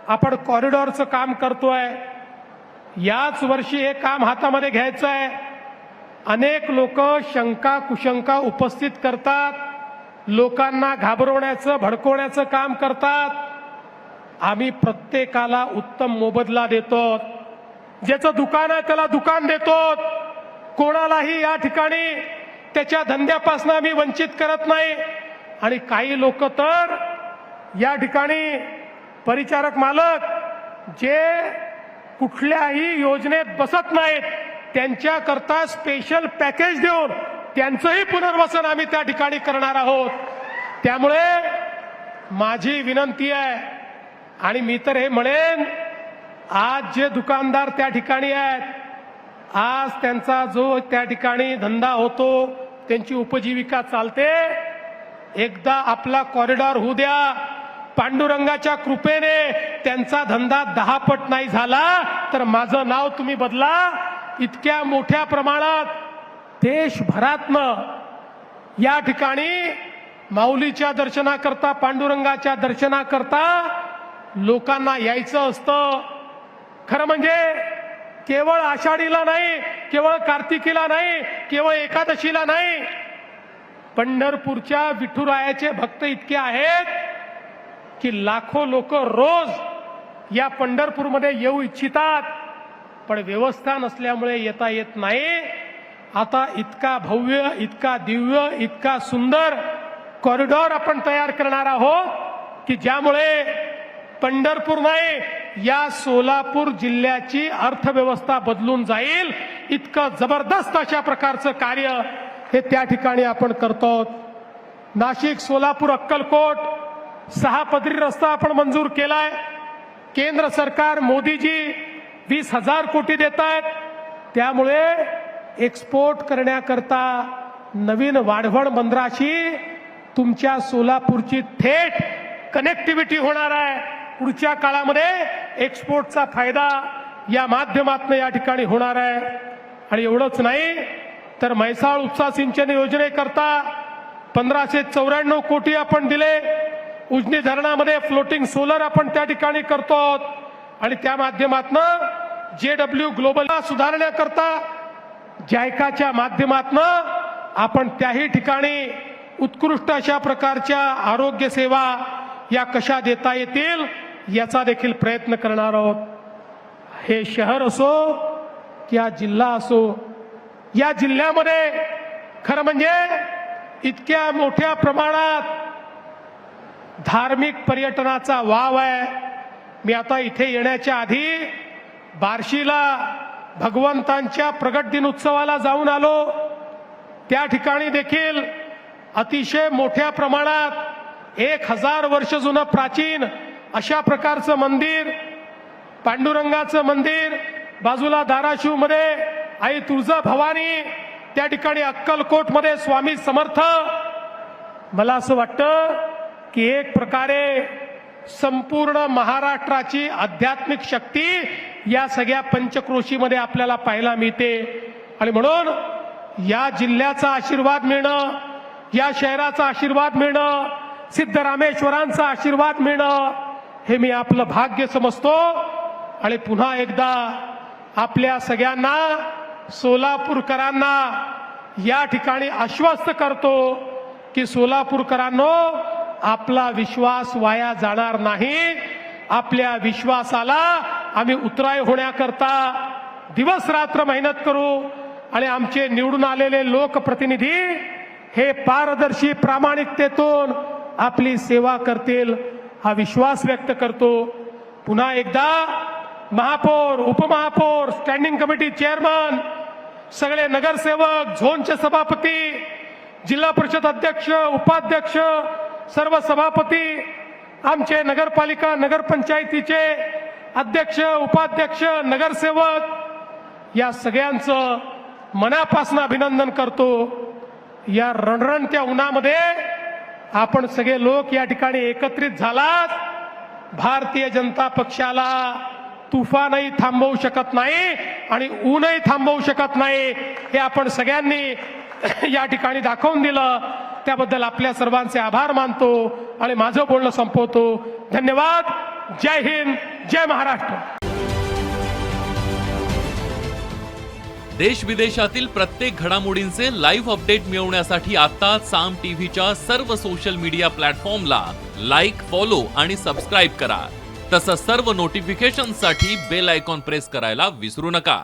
आपण कॉरिडॉरचं काम करतोय, याच वर्षी हे काम हातामध्ये घ्यायचं आहे। अनेक लोक शंका कुशंका उपस्थित करतात, लोकांना घाबरवण्याचं भडकवण्याचं काम करतात। आम्ही प्रत्येकाला उत्तम मोबदला देतो, ज्याचं दुकान आहे त्याला दुकान देतो, कोणालाही या ठिकाणी त्याच्या धंद्यापासून आम्ही वंचित करत नाही। आणि काही लोक तर या ठिकाणी परिचारक मालक जे कुठल्याही योजनेत बसत नाहीत त्यांच्या करता स्पेशल पॅकेज देऊन त्यांचंही पुनर्वसन आम्ही त्या ठिकाणी करणार आहोत। त्यामुळे माझी विनंती आहे, आणि मी तर हे म्हणेन, आज जे दुकानदार त्या ठिकाणी आहेत, आज त्यांचा जो त्या ठिकाणी धंदा होतो, त्यांची उपजीविका चालते, एकदा आपला कॉरिडॉर होऊ द्या। पांडुरंगाच्या कृपेने त्यांचा धंदा 10 पट नाही झाला तर माझं नाव तुम्ही बदला। इतक्या मोठ्या प्रमाणात देशभरातनं या ठिकाणी माऊलीच्या दर्शनाकरता, पांडुरंगाच्या दर्शनाकरता लोकांना यायचं असतं। खरं म्हणजे केवळ आषाढीला नाही, केवळ कार्तिकीला नाही, केवळ एकादशीला नाही, पंढरपूरच्या विठुरायाचे भक्त इतके आहेत की लाखो लोक रोज या पंढरपूरमध्ये येऊ इच्छितात, पण व्यवस्था नसल्यामुळे येता येत नाही। आता इतका भव्य, इतका दिव्य, इतका सुंदर कॉरिडॉर आपण तयार करणार आहोत की ज्यामुळे पंढरपूर नाही, या सोलापूर जिल्ह्याची अर्थव्यवस्था बदलून जाईल। इतकं जबरदस्त अशा प्रकारचं कार्य हे त्या ठिकाणी आपण करतो। नाशिक, सोलापूर, अक्कलकोट 6 पदरी रस्ता आपण मंजूर केलाय। केंद्र सरकार, मोदीजी 20,000 कोटी देत आहेत, त्यामुळे एक्सपोर्ट करण्याकरता नवीन वाढवण बंदराशी तुमच्या सोलापूरची थेट कनेक्टिव्हिटी होणार आहे। पुढच्या काळामध्ये एक्सपोर्टचा फायदा या माध्यमातून या ठिकाणी होणार आहे। आणि एवढंच नाही तर म्हैसाळ उपसा सिंचन योजनेकरता 1594 कोटी आपण दिले। उजनी धरणामध्ये फ्लोटिंग सोलर आपण त्या ठिकाणी करतो, आणि त्या माध्यमातून JW ग्लोबल सुधारण्याकरता जायकाच्या माध्यमातून आपण त्याही ठिकाणी उत्कृष्ट अशा प्रकारच्या आरोग्य सेवा या कशा देता येतील याचा देखील प्रयत्न करणार आहोत। हे शहर असो किंवा जिल्हा असो, या जिल्ह्यामध्ये खरं म्हणजे इतक्या मोठ्या प्रमाणात धार्मिक पर्यटनाचा वाव आहे। मी आता इथे येण्याच्या आधी बार्शीला भगवंतांच्या प्रगट दिन उत्सवाला जाऊन आलो। त्या ठिकाणी देखील अतिशय मोठ्या प्रमाणात 1000 वर्ष जुनं प्राचीन अशा प्रकारचं मंदिर, पांडुरंगाचं मंदिर, बाजूला धाराशिव मध्ये आई तुळजा भवानी, त्या ठिकाणी अक्कलकोट मध्ये स्वामी समर्थ। मला असं वाटतं की एक प्रकारे संपूर्ण महाराष्ट्राची आध्यात्मिक शक्ती या सगळ्या पंचक्रोशीमध्ये आपल्याला पाहायला मिळते। आणि म्हणून या जिल्ह्याचा आशीर्वाद मिळणं, या शहराचा आशीर्वाद मिळणं, सिद्धरामेश्वरांचा आशीर्वाद मिळणं हे मी आपलं भाग्य समजतो। आणि पुन्हा एकदा आपल्या सगळ्यांना, सोलापूरकरांना या ठिकाणी आश्वस्त करतो की सोलापूरकरांनो, आपला विश्वास वाया जाणार नाही। आपल्या विश्वासाला आम्ही उतराई होण्याकरता दिवस रात्र मेहनत करू, आणि आमचे निवडून आलेले लोकप्रतिनिधी हे पारदर्शी प्रामाणिकतेतून आपली सेवा करतील हा विश्वास व्यक्त करतो। पुन्हा एकदा महापौर, उपमहापौर, स्टँडिंग कमिटी चेअरमन, सगळे नगरसेवक, झोनचे सभापती, जिल्हा परिषद अध्यक्ष, उपाध्यक्ष, सर्व सभापती, आमचे नगरपालिका नगरपंचायतीचे अध्यक्ष, उपाध्यक्ष, नगरसेवक या सगळ्यांचं मनापासून अभिनंदन करतो। या रणरणत्या उन्हामध्ये आपण सगळे लोक या ठिकाणी एकत्रित झालात। भारतीय जनता पक्षाला तुफानही थांबवू शकत नाही आणि ऊनही थांबवू शकत नाही, हे आपण सगळ्यांनी या ठिकाणी दाखवून दिलं। त्याबद्दल आपल्या सर्वांचे आभार मानतो आणि माझं बोलणं संपवतो। धन्यवाद। जय हिंद, जय महाराष्ट्र. देश विदेशातील प्रत्येक घडामोडींचे लाईव्ह अपडेट मिळवण्यासाठी आता साम टीव्हीच्या सर्व सोशल मीडिया प्लॅटफॉर्मला लाईक, फॉलो आणि सबस्क्राईब करा. तसंच सर्व नोटिफिकेशनसाठी बेल आयकॉन प्रेस करायला विसरू नका.